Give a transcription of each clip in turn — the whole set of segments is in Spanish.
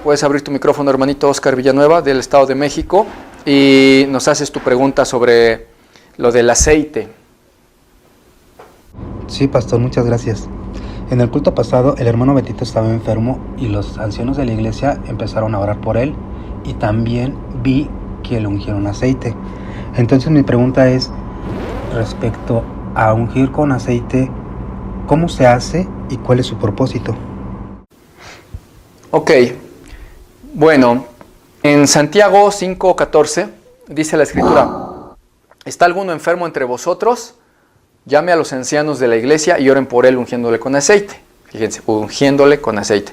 puedes abrir tu micrófono, hermanito Oscar Villanueva, del Estado de México, y nos haces tu pregunta sobre lo del aceite. Sí, pastor, muchas gracias. En el culto pasado, el hermano Betito estaba enfermo y los ancianos de la iglesia empezaron a orar por él, y también vi que le ungieron aceite. Entonces mi pregunta es, respecto a ungir con aceite, ¿cómo se hace y cuál es su propósito? Ok, bueno, en Santiago 5:14 dice la Escritura: ¿está alguno enfermo entre vosotros? Llame a los ancianos de la iglesia y oren por él ungiéndole con aceite. Fíjense, ungiéndole con aceite.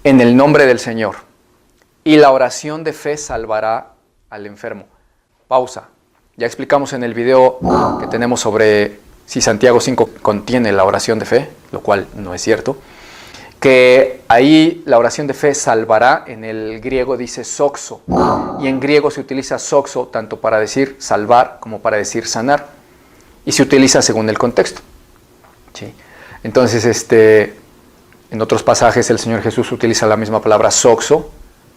En el nombre del Señor. Y la oración de fe salvará al enfermo. Pausa. Ya explicamos en el video que tenemos sobre si Santiago 5 contiene la oración de fe, lo cual no es cierto. Que ahí la oración de fe salvará, en el griego dice soxo. Y en griego se utiliza soxo tanto para decir salvar como para decir sanar. Y se utiliza según el contexto. ¿Sí? Entonces, en otros pasajes el Señor Jesús utiliza la misma palabra soxo,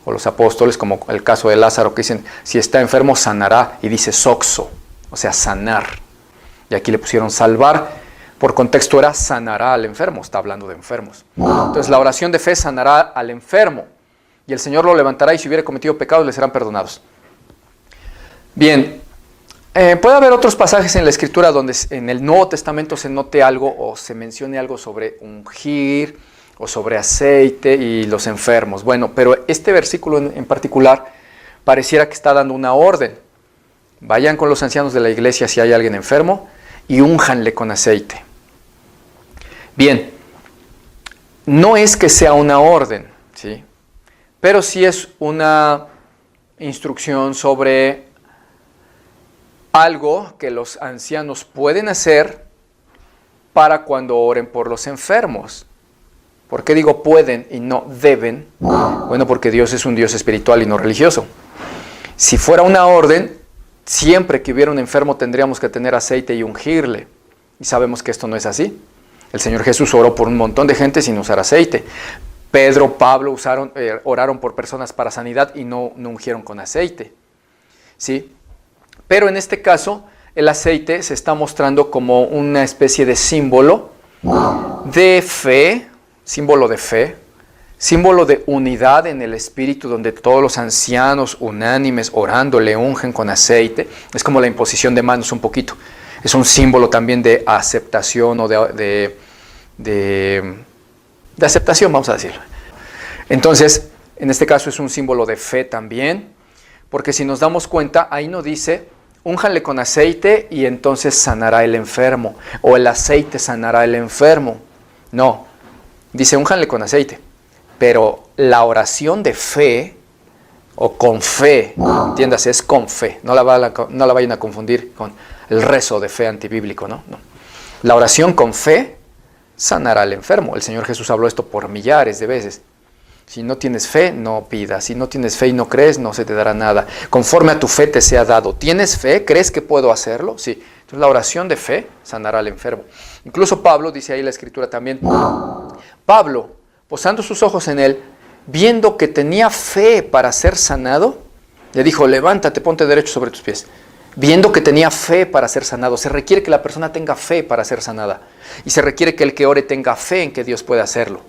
o los apóstoles, como el caso de Lázaro, que dicen, si está enfermo sanará, y dice soxo, o sea, sanar. Y aquí le pusieron salvar, por contexto era sanará al enfermo, está hablando de enfermos. Entonces la oración de fe sanará al enfermo, y el Señor lo levantará, y si hubiera cometido pecados le serán perdonados. Bien, puede haber otros pasajes en la Escritura donde en el Nuevo Testamento se note algo o se mencione algo sobre ungir o sobre aceite y los enfermos. Bueno, pero este versículo en particular pareciera que está dando una orden. Vayan con los ancianos de la iglesia si hay alguien enfermo y únjanle con aceite. Bien, no es que sea una orden, ¿sí? Pero sí es una instrucción sobre algo que los ancianos pueden hacer para cuando oren por los enfermos. ¿Por qué digo pueden y no deben? Bueno, porque Dios es un Dios espiritual y no religioso. Si fuera una orden, siempre que hubiera un enfermo tendríamos que tener aceite y ungirle. Y sabemos que esto no es así. El Señor Jesús oró por un montón de gente sin usar aceite. Pedro, Pablo oraron por personas para sanidad y no ungieron con aceite. ¿Sí? Pero en este caso, el aceite se está mostrando como una especie de símbolo de fe, símbolo de unidad en el Espíritu, donde todos los ancianos unánimes orando le ungen con aceite. Es como la imposición de manos un poquito. Es un símbolo también de aceptación o de aceptación, vamos a decirlo. Entonces, en este caso es un símbolo de fe también, porque si nos damos cuenta, ahí no dice, únjanle con aceite y entonces sanará el enfermo, o el aceite sanará el enfermo. No, dice únjanle con aceite, pero la oración de fe, o con fe, entiéndase, es con fe, no la vayan a confundir con el rezo de fe antibíblico, ¿no? No. La oración con fe sanará al enfermo. El Señor Jesús habló esto por millares de veces. Si no tienes fe, no pidas. Si no tienes fe y no crees, no se te dará nada. Conforme a tu fe te sea dado. ¿Tienes fe? ¿Crees que puedo hacerlo? Sí. Entonces la oración de fe sanará al enfermo. Incluso Pablo, dice ahí la Escritura también, Pablo, posando sus ojos en él, viendo que tenía fe para ser sanado, le dijo, levántate, ponte derecho sobre tus pies. Viendo que tenía fe para ser sanado. Se requiere que la persona tenga fe para ser sanada. Y se requiere que el que ore tenga fe en que Dios puede hacerlo.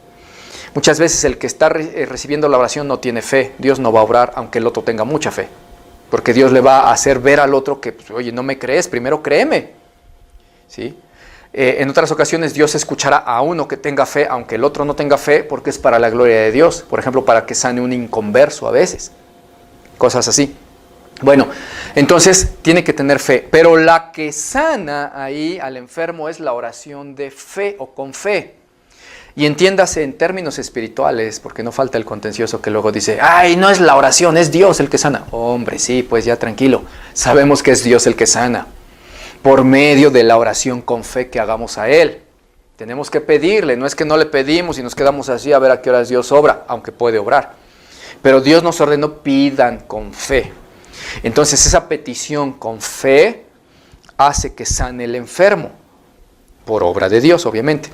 Muchas veces el que está recibiendo la oración no tiene fe. Dios no va a obrar aunque el otro tenga mucha fe. Porque Dios le va a hacer ver al otro que, pues, oye, no me crees, primero créeme. ¿Sí? En otras ocasiones Dios escuchará a uno que tenga fe, aunque el otro no tenga fe, porque es para la gloria de Dios. Por ejemplo, para que sane un inconverso a veces. Cosas así. Bueno, entonces tiene que tener fe. Pero la que sana ahí al enfermo es la oración de fe o con fe. Y entiéndase en términos espirituales, porque no falta el contencioso que luego dice, ay, no es la oración, es Dios el que sana. Hombre, sí, pues ya tranquilo. Sabemos que es Dios el que sana. Por medio de la oración con fe que hagamos a Él. Tenemos que pedirle, no es que no le pedimos y nos quedamos así a ver a qué horas Dios obra, aunque puede obrar. Pero Dios nos ordenó, pidan con fe. Entonces esa petición con fe hace que sane el enfermo, por obra de Dios, obviamente.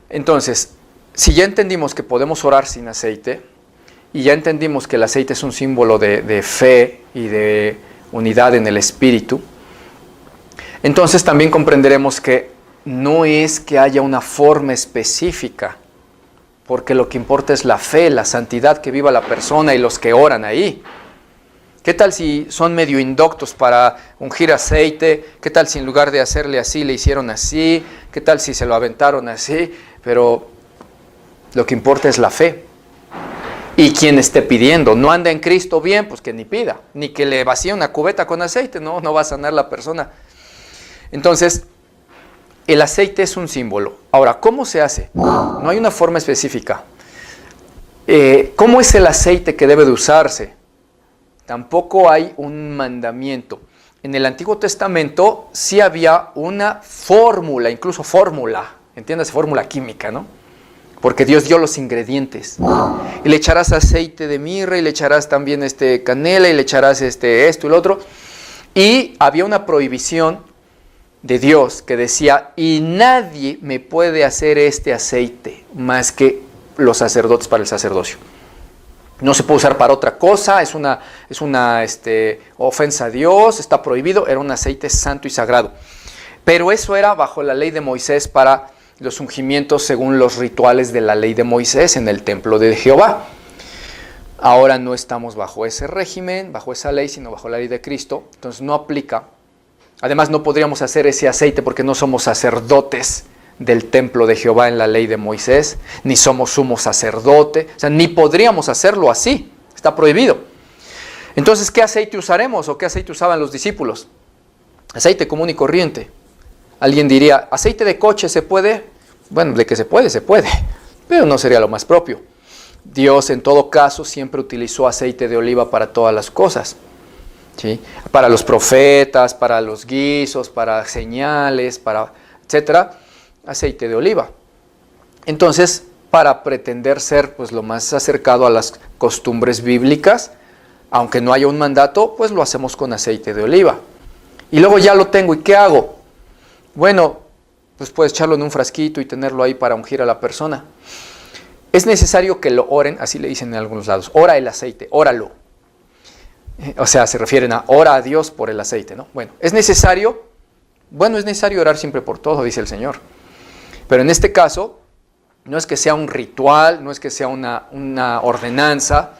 Entonces, si ya entendimos que podemos orar sin aceite, y ya entendimos que el aceite es un símbolo de fe y de unidad en el espíritu, entonces también comprenderemos que no es que haya una forma específica, porque lo que importa es la fe, la santidad que viva la persona y los que oran ahí. ¿Qué tal si son medio indoctos para ungir aceite? ¿Qué tal si en lugar de hacerle así le hicieron así? ¿Qué tal si se lo aventaron así? Pero lo que importa es la fe. Y quien esté pidiendo, no anda en Cristo bien, pues que ni pida, ni que le vacíe una cubeta con aceite, no va a sanar la persona. Entonces, el aceite es un símbolo. Ahora, ¿cómo se hace? No hay una forma específica. ¿Cómo es el aceite que debe de usarse? Tampoco hay un mandamiento. En el Antiguo Testamento sí había una fórmula, incluso fórmula, entiéndase, fórmula química, ¿no? Porque Dios dio los ingredientes. Y le echarás aceite de mirra, y le echarás también canela, y le echarás esto y lo otro. Y había una prohibición de Dios que decía, y nadie me puede hacer este aceite más que los sacerdotes para el sacerdocio. No se puede usar para otra cosa, es una ofensa a Dios, está prohibido, era un aceite santo y sagrado. Pero eso era bajo la ley de Moisés para los ungimientos según los rituales de la ley de Moisés en el templo de Jehová. Ahora no estamos bajo ese régimen, bajo esa ley, sino bajo la ley de Cristo, entonces no aplica. Además no podríamos hacer ese aceite porque no somos sacerdotes del templo de Jehová en la ley de Moisés, ni somos sumo sacerdote, o sea, ni podríamos hacerlo así, está prohibido. Entonces, ¿qué aceite usaremos o qué aceite usaban los discípulos? Aceite común y corriente. Alguien diría, ¿aceite de coche se puede? Bueno, de que se puede, pero no sería lo más propio. Dios en todo caso siempre utilizó aceite de oliva para todas las cosas. ¿Sí? Para los profetas, para los guisos, para señales, para etcétera, aceite de oliva. Entonces, para pretender ser pues lo más acercado a las costumbres bíblicas, aunque no haya un mandato, pues lo hacemos con aceite de oliva. Y luego ya lo tengo, ¿y qué hago? Bueno, pues puedes echarlo en un frasquito y tenerlo ahí para ungir a la persona. Es necesario que lo oren, así le dicen en algunos lados, ora el aceite, óralo. O sea, se refieren a ora a Dios por el aceite, ¿no? Bueno, es necesario orar siempre por todo, dice el Señor. Pero en este caso, no es que sea un ritual, no es que sea una ordenanza,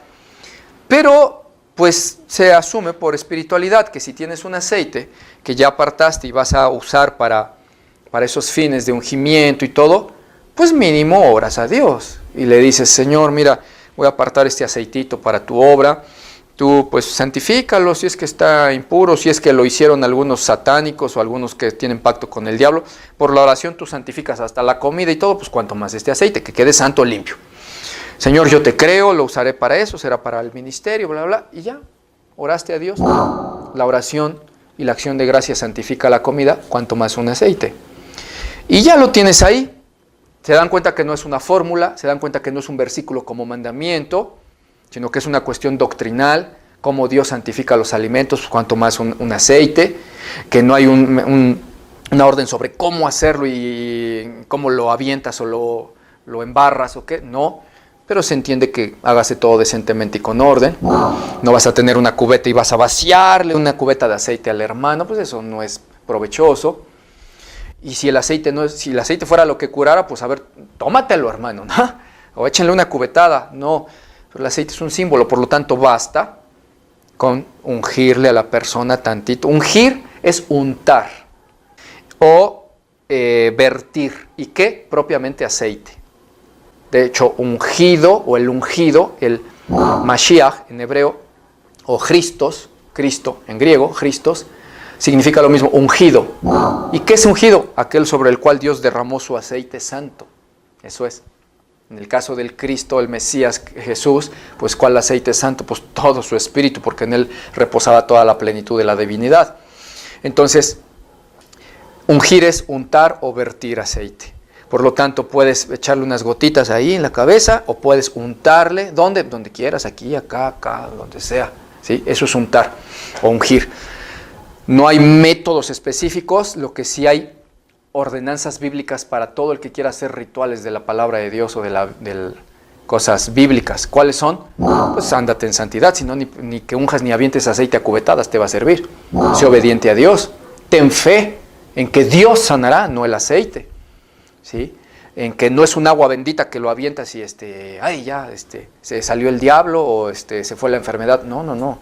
pero pues se asume por espiritualidad que si tienes un aceite que ya apartaste y vas a usar para esos fines de ungimiento y todo, pues mínimo oras a Dios y le dices, Señor, mira, voy a apartar este aceitito para tu obra. Tú pues santifícalo si es que está impuro, si es que lo hicieron algunos satánicos o algunos que tienen pacto con el diablo. Por la oración tú santificas hasta la comida y todo, pues cuanto más este aceite, que quede santo, limpio. Señor, yo te creo, lo usaré para eso, será para el ministerio, bla, bla, bla. Y ya, oraste a Dios. La oración y la acción de gracia santifica la comida, cuanto más un aceite. Y ya lo tienes ahí. Se dan cuenta que no es una fórmula, se dan cuenta que no es un versículo como mandamiento, sino que es una cuestión doctrinal, cómo Dios santifica los alimentos, cuanto más un aceite, que no hay una orden sobre cómo hacerlo y cómo lo avientas o lo embarras o qué, no, pero se entiende que hágase todo decentemente y con orden. No vas a tener una cubeta y vas a vaciarle una cubeta de aceite al hermano, pues eso no es provechoso. Y si el aceite fuera lo que curara, pues a ver, tómatelo, hermano, ¿no? O échenle una cubetada, no. Pero el aceite es un símbolo, por lo tanto basta con ungirle a la persona tantito. Ungir es untar o vertir. ¿Y qué? Propiamente aceite. De hecho, ungido o el ungido, el Mashiach en hebreo, o Christos, Cristo en griego, Christos, significa lo mismo, ungido. ¿Y qué es ungido? Aquel sobre el cual Dios derramó su aceite santo. Eso es. En el caso del Cristo, el Mesías, Jesús, pues ¿cuál aceite santo? Pues todo su espíritu, porque en él reposaba toda la plenitud de la divinidad. Entonces, ungir es untar o vertir aceite. Por lo tanto, puedes echarle unas gotitas ahí en la cabeza o puedes untarle, donde quieras, aquí, acá, donde sea. ¿Sí? Eso es untar o ungir. No hay métodos específicos, lo que sí hay ordenanzas bíblicas para todo el que quiera hacer rituales de la palabra de Dios o de cosas bíblicas. ¿Cuáles son? Pues ándate en santidad, si no ni que unjas ni avientes aceite a cubetadas te va a servir. Sé obediente a Dios. Ten fe en que Dios sanará, no el aceite. ¿Sí? En que no es un agua bendita que lo avientas y se salió el diablo o se fue la enfermedad. No.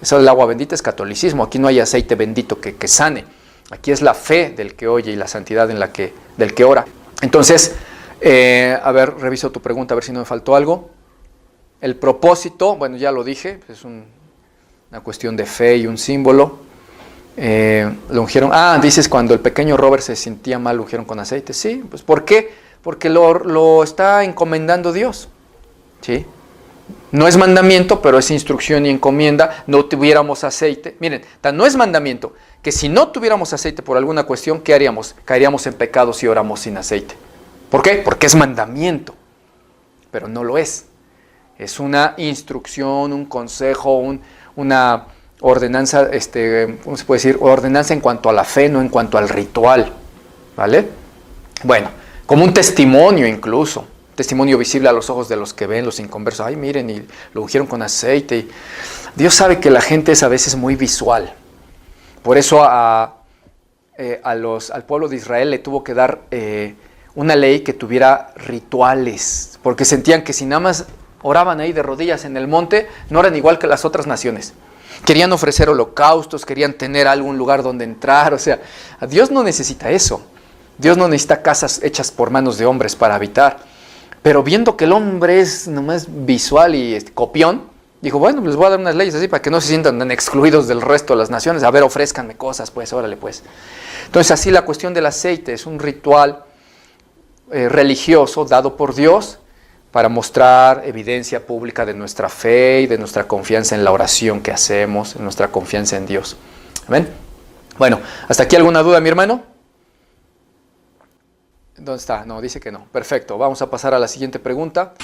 Eso del agua bendita es catolicismo. Aquí no hay aceite bendito que sane. Aquí es la fe del que oye y la santidad del que ora. Entonces, a ver, reviso tu pregunta, a ver si no me faltó algo. El propósito, bueno, ya lo dije, es una cuestión de fe y un símbolo. Lo ungieron. Dices cuando el pequeño Robert se sentía mal, lo ungieron con aceite. Sí, pues ¿por qué? Porque lo está encomendando Dios. ¿Sí? No es mandamiento, pero es instrucción y encomienda. No tuviéramos aceite. Miren, no es mandamiento, que si no tuviéramos aceite por alguna cuestión, ¿qué haríamos? Caeríamos en pecado si oramos sin aceite. ¿Por qué? Porque es mandamiento, pero no lo es. Es una instrucción, un consejo, una ordenanza, ¿cómo se puede decir? Ordenanza en cuanto a la fe, no en cuanto al ritual, ¿vale? Bueno, como un testimonio incluso, testimonio visible a los ojos de los que ven, los inconversos. Ay, miren, y lo ungieron con aceite. Y Dios sabe que la gente es a veces muy visual. Por eso al pueblo de Israel le tuvo que dar una ley que tuviera rituales, porque sentían que si nada más oraban ahí de rodillas en el monte, no eran igual que las otras naciones. Querían ofrecer holocaustos, querían tener algún lugar donde entrar, o sea, Dios no necesita eso. Dios no necesita casas hechas por manos de hombres para habitar. Pero viendo que el hombre es nomás visual y copión, dijo, bueno, les voy a dar unas leyes así para que no se sientan tan excluidos del resto de las naciones. A ver, ofrézcanme cosas, pues, órale, pues. Entonces, así la cuestión del aceite es un ritual religioso dado por Dios para mostrar evidencia pública de nuestra fe y de nuestra confianza en la oración que hacemos, en nuestra confianza en Dios. ¿Amén? Bueno, ¿hasta aquí alguna duda, mi hermano? ¿Dónde está? No, dice que no. Perfecto, vamos a pasar a la siguiente pregunta.